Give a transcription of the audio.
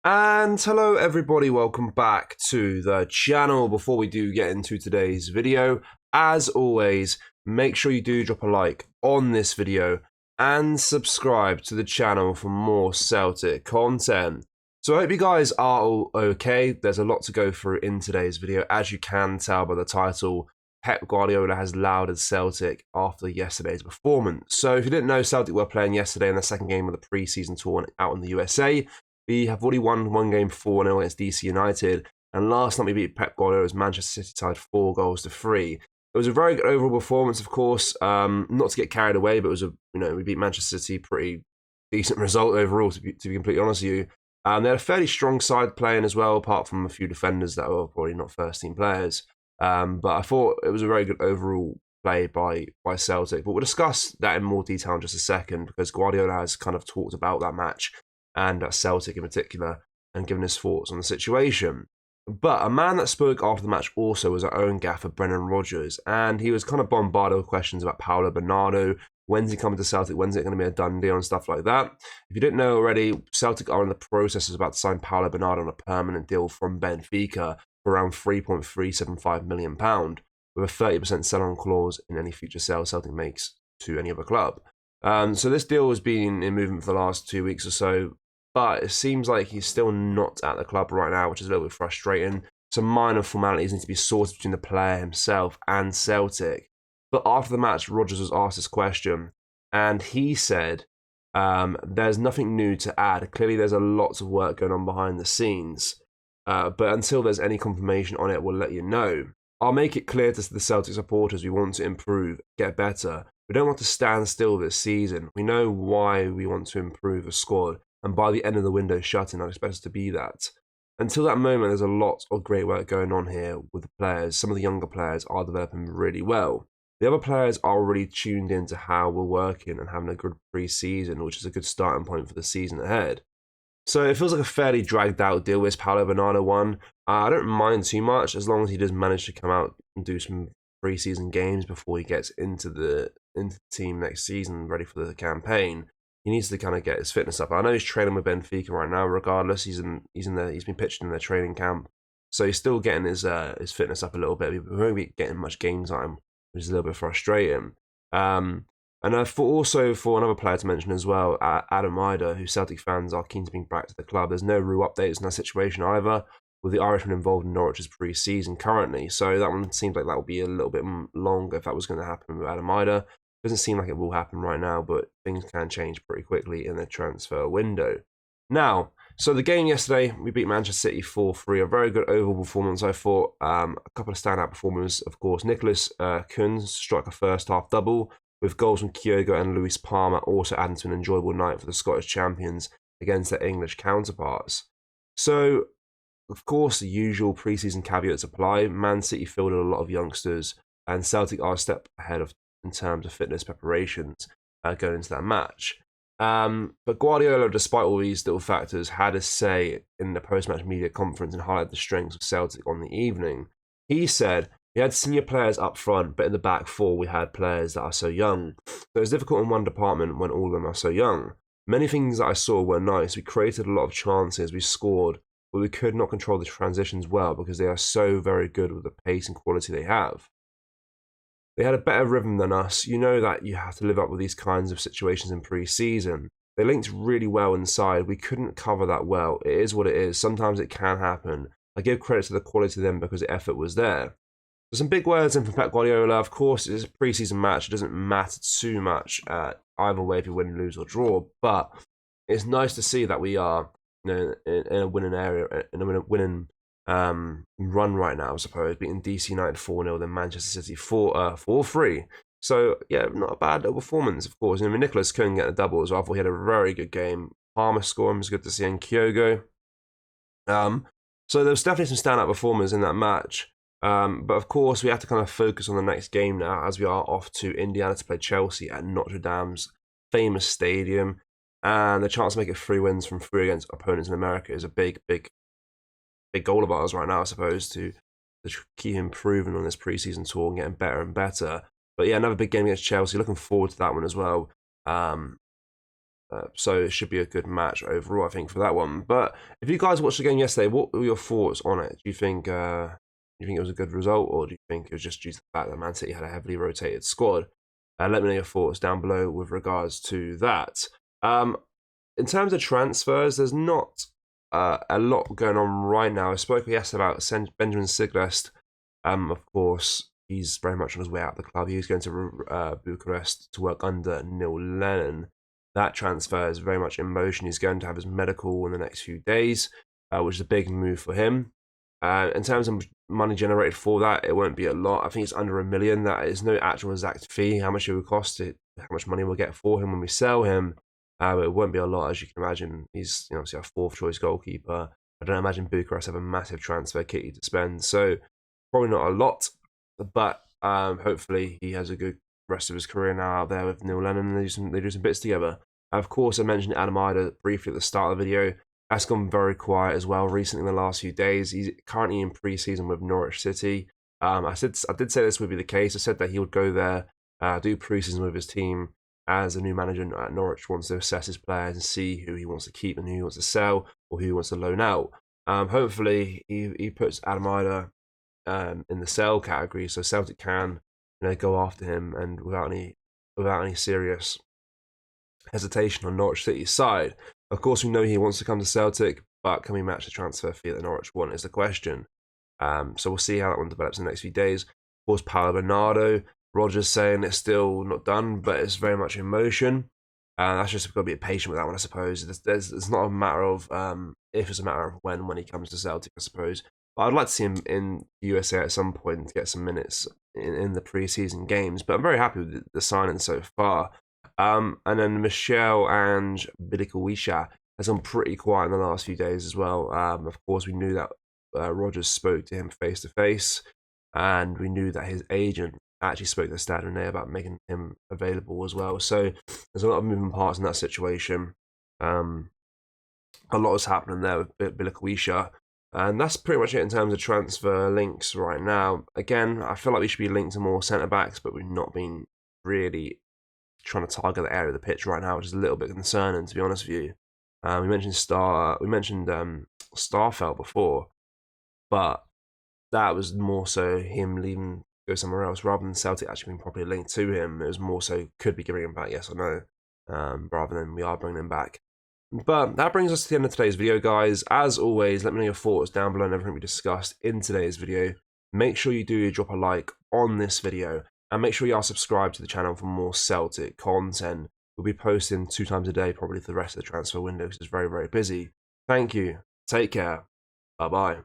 And hello everybody, welcome back to the channel. Before we do get into today's video, as always, make sure you do drop a like on this video and subscribe to the channel for more Celtic content. So I hope you guys are all okay. There's a lot to go through in today's video. As you can tell by the title, Pep Guardiola has Lauds Celtic after yesterday's performance. So if you didn't know, Celtic were playing yesterday in the second game of the pre-season tour out in the USA. We have already won one game 4-0 against DC United, and last night we beat Pep Guardiola's Manchester City side 4-3. It was a very good overall performance, of course. Not to get carried away, but it was we beat Manchester City, pretty decent result overall, to be completely honest with you. They had a fairly strong side playing as well, apart from a few defenders that were probably not first team players. But I thought it was a very good overall play by Celtic. But we'll discuss that in more detail in just a second, because Guardiola has kind of talked about that match and Celtic in particular, and given his thoughts on the situation. But a man that spoke after the match also was our own gaffer, Brendan Rodgers, and he was kind of bombarded with questions about Paulo Bernardo. When's he coming to Celtic? When's it going to be a done deal and stuff like that? If you didn't know already, Celtic are in the process of about to sign Paulo Bernardo on a permanent deal from Benfica for around £3.375 million, with a 30% sell-on clause in any future sale Celtic makes to any other club. So this deal has been in movement for the last 2 weeks or so, but it seems like he's still not at the club right now, which is a little bit frustrating. Some minor formalities need to be sorted between the player himself and Celtic. But after the match, Rodgers was asked this question, and he said, there's nothing new to add. Clearly, there's a lot of work going on behind the scenes. But until there's any confirmation on it, we'll let you know. I'll make it clear to the Celtic supporters we want to improve, get better. We don't want to stand still this season. We know why we want to improve the squad, and by the end of the window shutting, I expect us to be that. Until that moment, there's a lot of great work going on here with the players. Some of the younger players are developing really well. The other players are already tuned into how we're working and having a good pre-season, which is a good starting point for the season ahead. So it feels like a fairly dragged out deal, this Paulo Bernardo one. I don't mind too much, as long as he does manage to come out and do some pre-season games before he gets into the team next season, ready for the campaign. He needs to kind of get his fitness up. I know he's training with Benfica right now. Regardless, he's been pitched in their training camp, so he's still getting his fitness up a little bit. He won't be getting much game time, which is a little bit frustrating. And for another player to mention as well, Adam Idah, who Celtic fans are keen to bring back to the club. There's no real updates in that situation either, with the Irishman involved in Norwich's pre-season currently. So that one seems like that will be a little bit longer if that was going to happen with Adam Idah. Doesn't seem like it will happen right now, but things can change pretty quickly in the transfer window. Now, so the game yesterday, we beat Manchester City 4-3, a very good overall performance, I thought. A couple of standout performers, of course. Nicholas Kuhn struck a first half double, with goals from Kyogo and Luis Palmer also adding to an enjoyable night for the Scottish champions against their English counterparts. So, of course, the usual pre-season caveats apply. Man City fielded a lot of youngsters, and Celtic are a step ahead in terms of fitness preparations going into that match. But Guardiola, despite all these little factors, had a say in the post-match media conference and highlighted the strengths of Celtic on the evening. He said, "We had senior players up front, but in the back four we had players that are so young. So it's difficult in one department when all of them are so young. Many things that I saw were nice. We created a lot of chances, we scored, but we could not control the transitions well because they are so very good with the pace and quality they have. They had a better rhythm than us. You know that you have to live up with these kinds of situations in pre-season. They linked really well inside. We couldn't cover that well. It is what it is. Sometimes it can happen. I give credit to the quality of them because the effort was there." So some big words in from Pep Guardiola. Of course, it's a pre-season match. It doesn't matter too much either way if you win, lose, or draw. But it's nice to see that we are in a winning area, in a winning run right now, I suppose, beating DC United 4-0, then Manchester City 4-3. So, yeah, not a bad little performance, of course. I mean, Nicholas couldn't get a double as well. I thought he had a very good game. Palmer scoring was good to see, and Kyogo. So there was definitely some standout performers in that match. But of course, we have to kind of focus on the next game now, as we are off to Indiana to play Chelsea at Notre Dame's famous stadium. And the chance to make it 3 wins from 3 against opponents in America is a big goal of ours right now, I suppose, to keep improving on this preseason tour and getting better and better. But yeah, another big game against Chelsea. Looking forward to that one as well. So it should be a good match overall, I think, for that one. But if you guys watched the game yesterday, what were your thoughts on it? Do you think it was a good result, or do you think it was just due to the fact that Man City had a heavily rotated squad? Let me know your thoughts down below with regards to that. In terms of transfers, there's not a lot going on right now. I spoke yesterday about Benjamin Siglest. Of course, he's very much on his way out of the club. He's going to Bucharest to work under Neil Lennon. That transfer is very much in motion. He's going to have his medical in the next few days, which is a big move for him. In terms of money generated for that, it won't be a lot. I think it's under $1 million. That is no actual exact fee. How much it would cost it, how much money we'll get for him when we sell him. It won't be a lot, as you can imagine. He's obviously a fourth choice goalkeeper. I don't imagine Bucharest have a massive transfer kitty to spend, so probably not a lot. But hopefully he has a good rest of his career now out there with Neil Lennon. They do some bits together. Of course, I mentioned Adam Ida briefly at the start of the video. That's gone very quiet as well recently in the last few days. He's currently in pre-season with Norwich City. I did say this would be the case. I said that he would go there, do pre-season with his team as a new manager at Norwich wants to assess his players and see who he wants to keep and who he wants to sell or who he wants to loan out. Hopefully, he puts Adam Ida in the sell category, so Celtic can go after him and without any serious hesitation on Norwich City's side. Of course, we know he wants to come to Celtic, but can we match the transfer fee that Norwich want is the question. So we'll see how that one develops in the next few days. Of course, Paulo Bernardo, Rodgers saying it's still not done, but it's very much in motion. That's just got to be patient with that one, I suppose. It's not a matter of if, it's a matter of when he comes to Celtic, I suppose. But I'd like to see him in the USA at some point to get some minutes in the pre-season games. But I'm very happy with the signing so far. And then Michel and Bilikawisha has gone pretty quiet in the last few days as well. Of course, we knew that Rodgers spoke to him face to face, and we knew that his agent actually spoke to Stade Rennais about making him available as well. So there's a lot of moving parts in that situation. A lot is happening there with Bilikawisha. And that's pretty much it in terms of transfer links right now. Again, I feel like we should be linked to more centre-backs, but we've not been really trying to target the area of the pitch right now, which is a little bit concerning, to be honest with you. We mentioned Starfelt before, but that was more so him leaving to go somewhere else rather than Celtic actually being properly linked to him. It was more so could be giving him back, yes or no, rather than we are bringing him back. But that brings us to the end of today's video, guys. As always, let me know your thoughts down below on everything we discussed in today's video. Make sure you do drop a like on this video, and make sure you are subscribed to the channel for more Celtic content. We'll be posting 2 times a day, probably for the rest of the transfer window, because it's very, very busy. Thank you. Take care. Bye-bye.